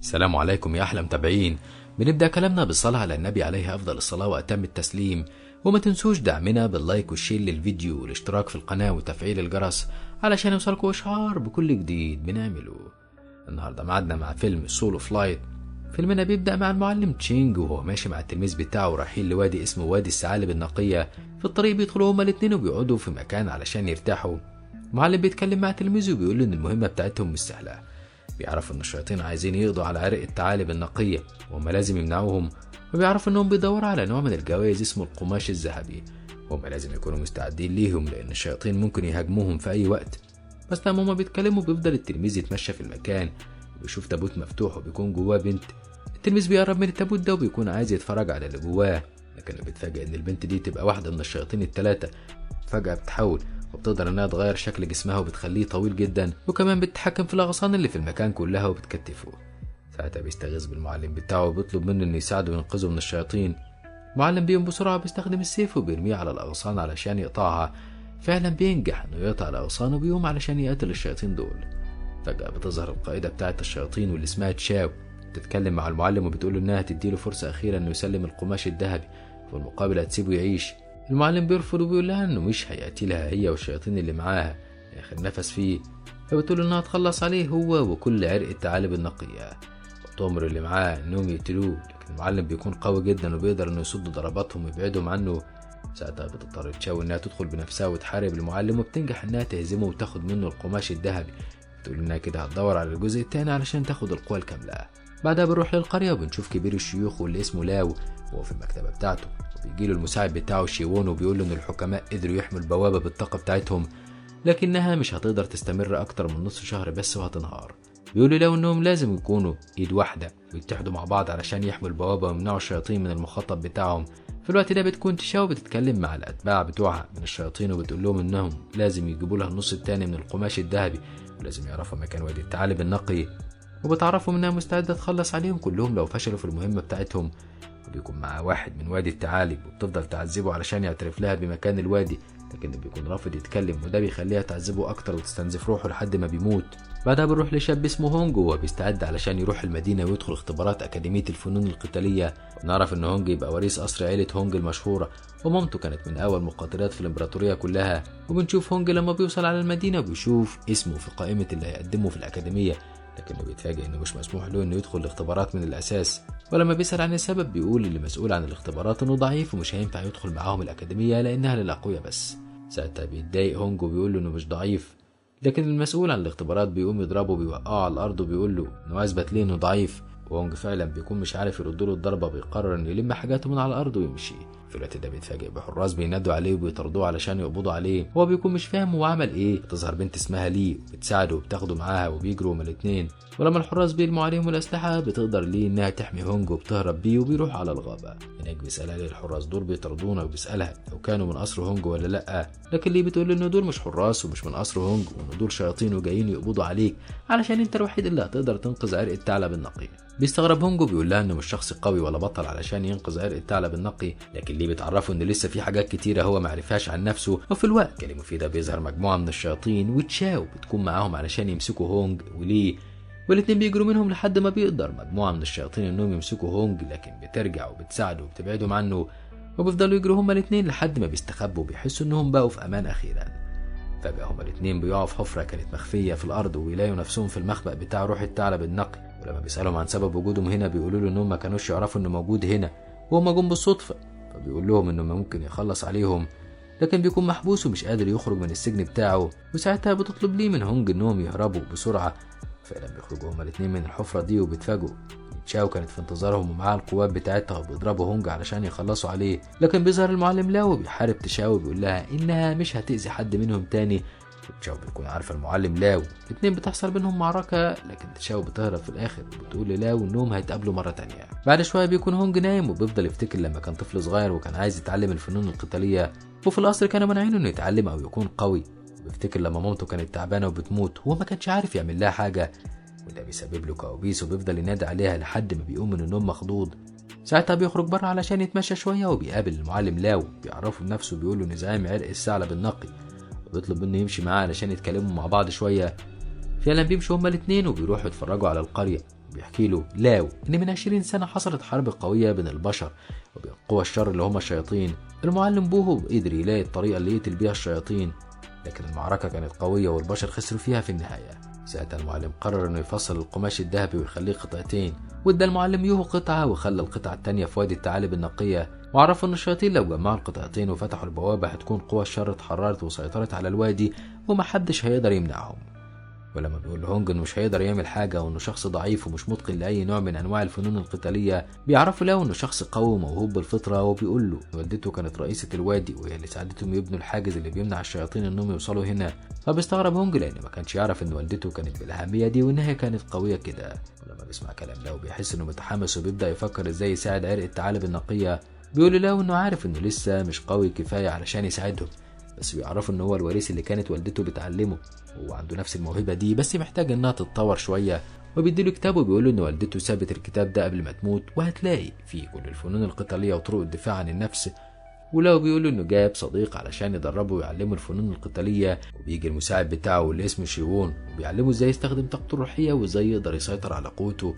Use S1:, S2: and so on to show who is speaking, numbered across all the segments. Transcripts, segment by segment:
S1: السلام عليكم يا أحلى متابعين. بنبدأ كلامنا بالصلاة على النبي عليه أفضل الصلاة وأتم التسليم، وما تنسوش دعمنا باللايك والشير للفيديو والاشتراك في القناة وتفعيل الجرس علشان يوصلكوا إشعار بكل جديد بنعمله. النهاردة معدنا مع فيلم سولو فلايت. فيلمنا بيبدأ مع المعلم تشينج وهو ماشي مع التلميذ بتاعه رايحين لوادي اسمه وادي الثعالب النقية. في الطريق بيدخلوا هما الاتنين وبيقعدوا في مكان علشان يرتاحوا. المعلم بيتكلم مع تلميذه وبيقول له إن المهمة بتاعتهم مش سهلة. بيعرفوا ان الشياطين عايزين يقضوا على عرق الثعالب النقية وهم لازم يمنعوهم، وبيعرفوا انهم بيدوروا على نوع من الجوائز اسمه القماش الذهبي وهم لازم يكونوا مستعدين ليهم لان الشياطين ممكن يهاجموهم في اي وقت. بس لما هما بيتكلموا بيفضل التلميذ يتمشى في المكان وبيشوف تابوت مفتوح وبيكون جواه بنت. التلميذ بيقرب من التابوت ده وبيكون عايز يتفرج على اللي جواه، لكنه بيتفاجئ ان البنت دي تبقى واحدة من الشياطين الثلاثة. فجأة بتتحول وبتقدر انها تغير شكل جسمها وبتخليه طويل جدا، وكمان بتتحكم في الاغصان اللي في المكان كلها وبتكتفه. ساعتها بيستغيث بالمعلم بتاعه وبيطلب منه انه يساعده وينقذه من الشياطين. المعلم بيقوم بسرعه بيستخدم السيف وبيرميه على الاغصان علشان يقطعها. فعلا بينجح انه يقطع الاغصان وبيقوم علشان يقتل الشياطين دول. فجأة بتظهر القائدة بتاعة الشياطين واللي اسمها تشاو، تتكلم مع المعلم وبتقول انها تديله فرصة اخيرة انه يسلم القماش الذهبي وفي المقابل هتسيبه يعيش. المعلم بيرفض وبيقول لها انه مش هيقتلها هي والشياطين اللي معاها، اخر نفس فيه. فبتقول انها تخلص عليه هو وكل عرق الثعالب النقية، وتؤمر اللي معاه انهم يقتلوه. لكن المعلم بيكون قوي جدا وبيقدر انه يصد ضرباتهم ويبعدهم عنه. ساعتها بتضطر تشاو انها تدخل بنفسها وتحارب المعلم وبتنجح انها تهزمه وتاخد منه القماش الذهبي. بتقول انها كده هتدور على الجزء الثاني علشان تاخد القوة الكاملة. بعدها بنروح للقرية وبنشوف كبير الشيوخ واللي اسمه لاو وهو في المكتبة بتاعته، بيجيله المساعد بتاعه شيوون وبيقول له ان الحكماء قدروا يحموا البوابة بالطاقة بتاعتهم، لكنها مش هتقدر تستمر اكتر من نص شهر بس وهتنهار. بيقولوا له انهم لازم يكونوا ايد واحدة ويتحدوا مع بعض علشان يحموا البوابة ويمنعوا الشياطين من المخطط بتاعهم. في الوقت ده بتكون تشاو بتتكلم مع الاتباع بتوعها من الشياطين وبتقول لهم انهم لازم يجيبوا لها النص التاني من القماش الذهبي ولازم يعرفوا مكان وادي الثعالب النقي، وبتعرفوا انها مستعدة تخلص عليهم كلهم لو فشلوا في المهمة بتاعتهم. وبيكون معاه واحد من وادي الثعالب وبتفضل تعذبه علشان يعترف لها بمكان الوادي، لكنه بيكون رافض يتكلم وده بيخليها تعذبه اكتر وتستنزف روحه لحد ما بيموت. بعدها بنروح لشاب اسمه هونج وهو بيستعد علشان يروح المدينة ويدخل اختبارات أكاديمية الفنون القتالية. ونعرف ان هونج يبقى وريث قصر عيلة هونج المشهورة ومامته كانت من اول مقاتلات في الامبراطورية كلها. وبنشوف هونج لما بيوصل على المدينة وبيشوف اسمه في قائمة اللي هيقدمه في الأكاديمية، لكنه بيتفاجئ انه مش مسموح له انه يدخل الاختبارات من الاساس. ولما بيسأل عن السبب بيقول اللي مسؤول عن الاختبارات انه ضعيف ومش هينفع يدخل معاهم الأكاديمية لانها للأقوياء بس. ساعتها بيتضايق هونج وبيقول له انه مش ضعيف، لكن المسؤول عن الاختبارات بيقوم يضربه وبيوقعه على الارض وبيقول له انه اثبت ليه انه ضعيف. وهونج فعلا بيكون مش عارف يرد له الضربه، بيقرر انه يلم حاجاته من على الارض ويمشي. في الوقت ده بيتفاجئ بحراس بينادوا عليه وبيطردوه علشان يقبضوا عليه. هو بيكون مش فاهم هو عمل ايه. بتظهر بنت اسمها لي وبتساعده وبتاخده معاها وبيجروا هما الاثنين. ولما الحراس بيرموا عليهم الاسلحه بتقدر لي انها تحمي هونج وبتهرب بيه وبيروح على الغابه. هناك بيسالها ليه الحراس دول بيطردونا وبيسالها لو كانوا من قصر هونج ولا لا، لكن لي بتقول انه دول مش حراس ومش من قصر هونج وان دول شياطين وجايين يقبضوا عليك علشان انت الوحيد اللي هتقدر تنقذ عرق الثعلب النقي. بيستغرب هونج وبيقول لها انه مش شخص قوي ولا بطل علشان ينقذ عرق الثعلب النقي، لكن ليه بتعرفه ان لسه في حاجات كتيره هو معرفهاش عن نفسه. وفي الوقت كلمه في ده بيظهر مجموعه من الشياطين وتشاو بتكون معاهم علشان يمسكوا هونج وليه، والاتنين بيجروا منهم لحد ما بيقدر مجموعه من الشياطين انهم يمسكوا هونج، لكن بترجع وبتساعده وبتبعدهم عنه وبيفضلوا يجروا هما الاتنين لحد ما بيستخبوا وبيحسوا انهم بقوا في امان اخيرا. فجأة هما الاتنين بيقعوا في حفرة كانت مخفية في الأرض ويلاقوا نفسهم في المخبأ بتاع روح الثعلب النقي. ولما بيسألهم عن سبب وجودهم هنا بيقولوا له إنهم ما كانوش يعرفوا إنه موجود هنا وهم جم بالصدفة. فبيقول لهم إنه ممكن يخلص عليهم، لكن بيكون محبوس ومش قادر يخرج من السجن بتاعه. وساعتها بتطلب ليه من هونج إنهم يهربوا بسرعة. فعلا بيخرجوا هما الاتنين من الحفرة دي وبيتفاجئوا تشاو كانت في انتظارهم ومعاها القوات بتاعتها وبيضربوا هونج علشان يخلصوا عليه. لكن بيظهر المعلم لاو وبيحارب تشاو وبيقول لها إنها مش هتأذي حد منهم تاني. تشاو بتكون عارفة المعلم لاو. الاتنين بتحصل بينهم معركة، لكن تشاو بتهرب في الآخر وبتقول للاو إنهم هيتقابلوا مرة تانية. بعد شوية بيكون هونج نايم وبيفضل يفتكر لما كان طفل صغير وكان عايز يتعلم الفنون القتالية وفي القصر كانوا مانعينه إنه يتعلم أو يكون قوي. بيفتكر لما مامته كانت تعبانة وبتموت هو ما كانش عارف يعمل لها حاجة، وده بيسبب له كوابيس وبيفضل ينادي عليها لحد ما بيقوم من النوم مخضوض. ساعتها بيخرج بره علشان يتمشى شوية وبيقابل المعلم لاو بيعرفه بنفسه بيقول له إن زعيم عرق الثعلب النقي وبيطلب منه يمشي معاه علشان يتكلموا مع بعض شوية. فعلا بيمشوا هما الاتنين وبيروحوا يتفرجوا على القرية. بيحكي له لاو إن من 20 سنة حصلت حرب قوية بين البشر وبين قوى الشر اللي هم الشياطين. المعلم بوهو قدر يلاقي الطريقة اللي يقتل بيها الشياطين، لكن المعركة كانت قوية والبشر خسروا فيها في النهاية. ساعتها المعلم قرر إنه يفصل القماش الذهبي ويخليه قطعتين، وادى المعلم يوهو قطعة وخلى القطعة التانية في وادي الثعالب النقية، وعرفوا إن الشياطين لو جمعوا القطعتين وفتحوا البوابة هتكون قوى الشر اتحررت وسيطرت على الوادي ومحدش هيقدر يمنعهم. ولما بيقول لهونج انه مش هيقدر يعمل حاجه وانه شخص ضعيف ومش متقن لاي نوع من انواع الفنون القتاليه، بيعرفوا له انه شخص قوي وموهوب بالفطره. وبيقول له والدته كانت رئيسه الوادي وهي اللي ساعدتهم يبنوا الحاجز اللي بيمنع الشياطين انهم يوصلوا هنا. فبيستغرب هونج لان ما كانش يعرف ان والدته كانت بالاهميه دي وانها كانت قويه كده. ولما بيسمع كلام له بيحس انه متحمس وبيبدا يفكر ازاي يساعد عرق الثعالب النقيه. بيقول له انه عارف انه لسه مش قوي كفايه علشان يساعدهم، بس بيعرفوا ان هو الوريث اللي كانت والدته بتعلمه، هو عنده نفس الموهبه دي بس محتاج انها تتطور شويه. وبيديله كتاب وبيقول له ان والدته سابت الكتاب ده قبل ما تموت وهتلاقي فيه كل الفنون القتاليه وطرق الدفاع عن النفس. ولو بيقول له انه جاب صديق علشان يدربه ويعلمه الفنون القتاليه، وبيجي المساعد بتاعه اللي اسمه شيوون وبيعلمه ازاي يستخدم طاقته الروحيه وازاي يقدر يسيطر على قوته.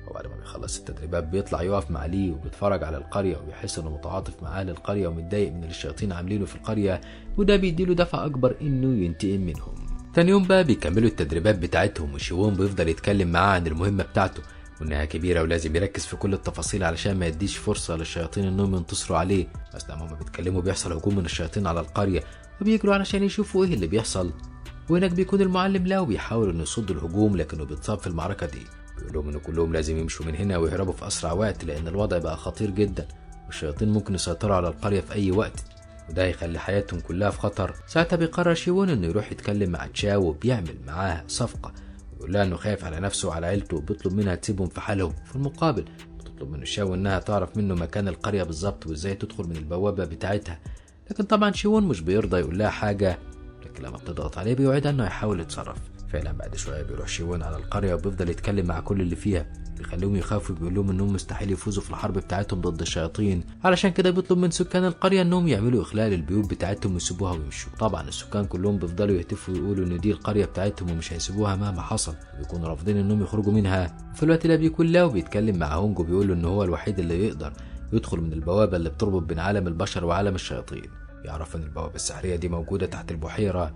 S1: وبعد ما بيخلص التدريبات بيطلع يقف مع ليه وبيتفرج على القرية وبيحس انه متعاطف مع اهل القرية ومتضايق من اللي الشياطين عاملينه في القرية، وده بيديله دفع اكبر انه ينتقم منهم. تاني يوم بقى بيكملوا التدريبات بتاعتهم وشيوون بيفضل يتكلم معاه عن المهمة بتاعته وانها كبيرة ولازم يركز في كل التفاصيل علشان ما يديش فرصة للشياطين انهم ينتصروا عليه. اثناء ما هما بيتكلموا بيحصل هجوم من الشياطين على القرية وبيجروا علشان يشوفوا ايه اللي بيحصل، وهناك بيكون المعلم لاو بيحاول انه يصد الهجوم لكنه بيتصاب في المعركة دي. بيقول لهم ان كلهم لازم يمشوا من هنا ويهربوا في اسرع وقت لان الوضع بقى خطير جدا والشياطين ممكن يسيطروا على القريه في اي وقت وده هيخلي حياتهم كلها في خطر. ساعتها بيقرر شيوون انه يروح يتكلم مع تشاو وبيعمل معاها صفقه، ويقول لها انه خايف على نفسه وعلى عيلته وبيطلب منها تسيبهم في حالهم. في المقابل بتطلب من تشاو انها تعرف منه مكان القريه بالظبط وازاي تدخل من البوابه بتاعتها، لكن طبعا شيوون مش بيرضى يقول لها حاجه، لكن لما بتضغط عليه بيوعدها انه يحاول يتصرف. فعلا بعد شويه بيروح شيوون على القريه وبيفضل يتكلم مع كل اللي فيها، بيخليهم يخافوا وبيقول لهم انهم مستحيل يفوزوا في الحرب بتاعتهم ضد الشياطين. علشان كده بيطلب من سكان القريه انهم يعملوا اخلاء للبيوت بتاعتهم ويسيبوها ويمشوا. طبعا السكان كلهم بيفضلوا يهتفوا ويقولوا ان دي القريه بتاعتهم ومش هيسيبوها مهما حصل، وبيكونوا رافضين انهم يخرجوا منها. في الوقت ده بيكون لاو بيتكلم مع هونج وبيقول له ان هو الوحيد اللي يقدر يدخل من البوابه اللي بتربط بين عالم البشر وعالم الشياطين. يعرف ان البوابه السحريه دي موجوده تحت البحيره.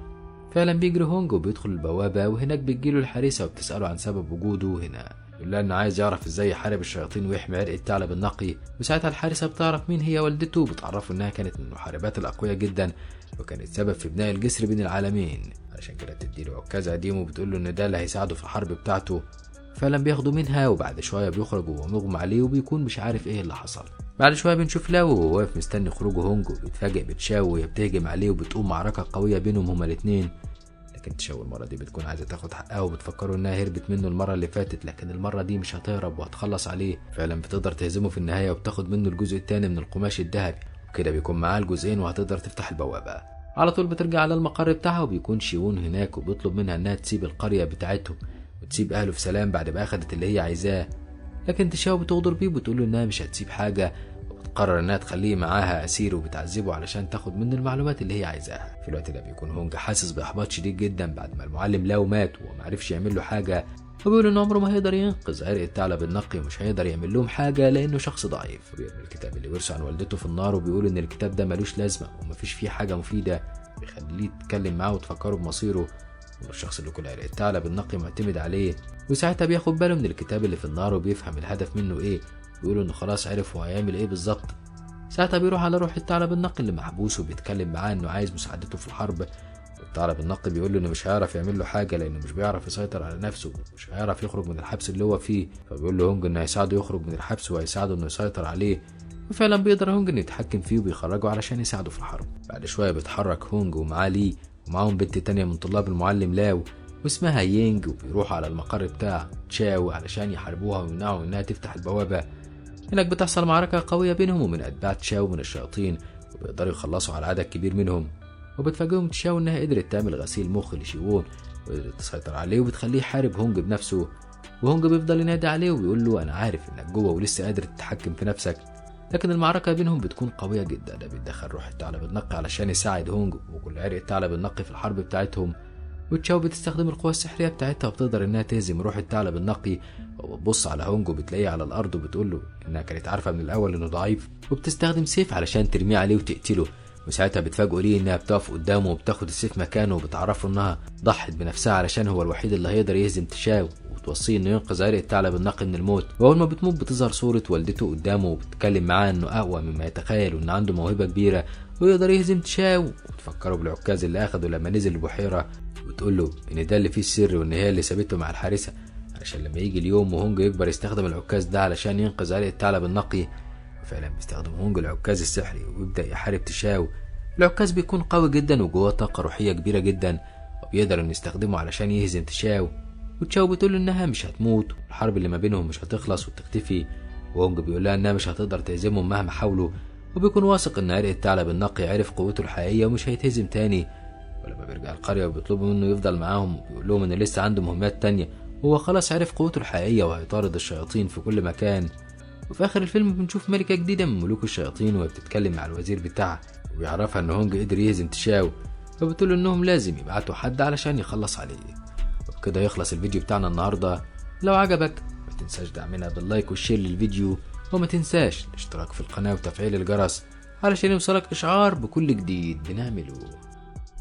S1: فعلا بيجري هونج وبيدخل البوابة وهناك بتجيله الحارسة وبتسأله عن سبب وجوده هنا. يقول لها انه عايز يعرف ازاي يحارب الشياطين ويحمي عرق الثعلب النقي. وساعتها الحارسة بتعرف مين هي والدته وبتعرفه انها كانت من المحاربات الأقوياء جدا وكانت سبب في بناء الجسر بين العالمين، علشان كده بتديله عكاز قديم وبتقول له ان ده اللي هيساعده في الحرب بتاعته. فعلا بياخده منها وبعد شوية بيخرج وهو مغمى عليه وبيكون مش عارف ايه اللي حصل. بعد شوية بنشوف لاو وهو واقف مستني خروجه هونج وبيتفاجئ بتشاو وهي بتهجم عليه وبتقوم معركة قوية بينهم هما الاتنين. لكن تشاو المرة دي بتكون عايزة تاخد حقها وبتفكروا انها هربت منه المرة اللي فاتت، لكن المرة دي مش هتهرب وهتخلص عليه. فعلا بتقدر تهزمه في النهاية وبتاخد منه الجزء الثاني من القماش الذهبي، وكده بيكون معاه الجزئين وهتقدر تفتح البوابة. على طول بترجع على المقر بتاعها وبيكون شيوون هناك وبيطلب منها انها تسيب القرية بتاعتهم وتسيب اهله في سلام بعد ما اخدت اللي هي عايزاه. لكن تشاو بتغدر بيه وبتقول له انها مش هتسيب حاجة، قرر انها تخليه معاها اسير وبتعذبه علشان تاخد منه المعلومات اللي هي عايزاها. في الوقت ده بيكون هونج حاسس باحباط شديد جدا بعد ما المعلم لاو مات ومعرفش يعمل له حاجه، وبيقول ان عمره ما هيقدر ينقذ عرق الثعلب النقي ومش هيقدر يعمل لهم حاجه لانه شخص ضعيف. وبيرمي الكتاب اللي ورثه عن والدته في النار وبيقول ان الكتاب ده ملوش لازمه ومفيش فيه حاجه مفيده، بيخليه يتكلم معاه وتفكره بمصيره والشخص اللي كل عرق الثعلب النقي معتمد عليه. وساعتها بياخد باله من الكتاب اللي في النار وبيفهم الهدف منه ايه، بيقول انه خلاص عرف هو هيعمل ايه بالظبط. ساعتها بيروح على روح الثعلب النقي اللي محبوس وبيتكلم معاه انه عايز مساعدته في الحرب. الثعلب النقي بيقول له انه مش هيعرف يعمل له حاجه لانه مش بيعرف يسيطر على نفسه ومش هيعرف يخرج من الحبس اللي هو فيه. فبيقول له هونج انه هيساعده يخرج من الحبس وهيساعده انه يسيطر عليه، وفعلا بيقدر هونج انه يتحكم فيه وبيخرجه علشان يساعده في الحرب. بعد شويه بيتحرك هونج ومعاه لي ومعاهم بنت تانية من طلاب المعلم لاو واسمها يينج، وبيروحوا على المقر بتاع تشاو علشان يحاربوها ويمنعوا انها تفتح البوابه. هناك بتحصل معركة قوية بينهم ومن أتباع تشاو من الشياطين وبيقدروا يخلصوا على عدد كبير منهم. وبتفاجئهم تشاو إنها قدرت تعمل غسيل مخ لشيوون وقدرت تسيطر عليه وبتخليه يحارب هونج بنفسه. وهونج بيفضل ينادي عليه وبيقول له أنا عارف إنك جوه ولسه قادر تتحكم في نفسك، لكن المعركة بينهم بتكون قوية جدا. ده بيتدخل روح الثعلب النقي علشان يساعد هونج وكل عرق الثعلب النقي في الحرب بتاعتهم. وتشاو بتستخدم القوة السحرية بتاعتها وبتقدر انها تهزم روح الثعلب النقي. وبتبص على هونج وبتلاقيه على الارض وبتقول له انها كانت عارفة من الاول انه ضعيف، وبتستخدم سيف علشان ترميه عليه وتقتله. وساعتها بتفاجئوا ليه انها بتقف قدامه وبتاخد السيف مكانه، وبتعرفه انها ضحت بنفسها علشان هو الوحيد اللي هيقدر يهزم تشاو، وتوصيه انه ينقذ عائلة الثعلب النقي من الموت. واول ما بتموت بتظهر صورة والدته قدامه وبتتكلم معاه انه اقوى مما يتخيل وان عنده موهبة كبيرة ويقدر يهزم تشاو. وتفكره بالعكاز اللي اخده لما نزل البحيرة، وتقول له ان ده اللي فيه السر وان هي اللي سابته مع الحارسة علشان لما يجي اليوم وهونج يكبر يستخدم العكاز ده علشان ينقذ عائلة الثعلب النقي. وفعلا بيستخدم هونج العكاز السحري ويبدأ يحارب تشاو. العكاز بيكون قوي جدا وجواه طاقة روحية كبيرة جدا، وبيقدر انه يستخدمه علشان يهزم تشاو. وتشاو بتقول انها مش هتموت، والحرب اللي ما بينهم مش هتخلص وتختفي. وهونج بيقول لها انها مش هتقدر تهزمهم مهما حاولوا، وبيكون واثق ان عرق الثعلب النقي عرف قوته الحقيقية ومش هيتهزم تاني. ولما بيرجع القرية وبيطلبوا منه يفضل معاهم وبيقول لهم ان لسه عنده مهمات تانية، وهو خلاص عرف قوته الحقيقية وهيطارد الشياطين في كل مكان. وفي اخر الفيلم بنشوف ملكة جديدة من ملوك الشياطين وهي بتتكلم مع الوزير بتاعها، وبيعرفها ان هونج قدر يهزم تشاو، فبتقول انهم لازم يبعتوا حد علشان يخلص عليه. وبكده يخلص الفيديو بتاعنا النهاردة. لو عجبك ما تنساش دعمنا باللايك والشير للفيديو، وما تنساش الاشتراك في القناة وتفعيل الجرس علشان يوصلك اشعار بكل جديد بنعمله.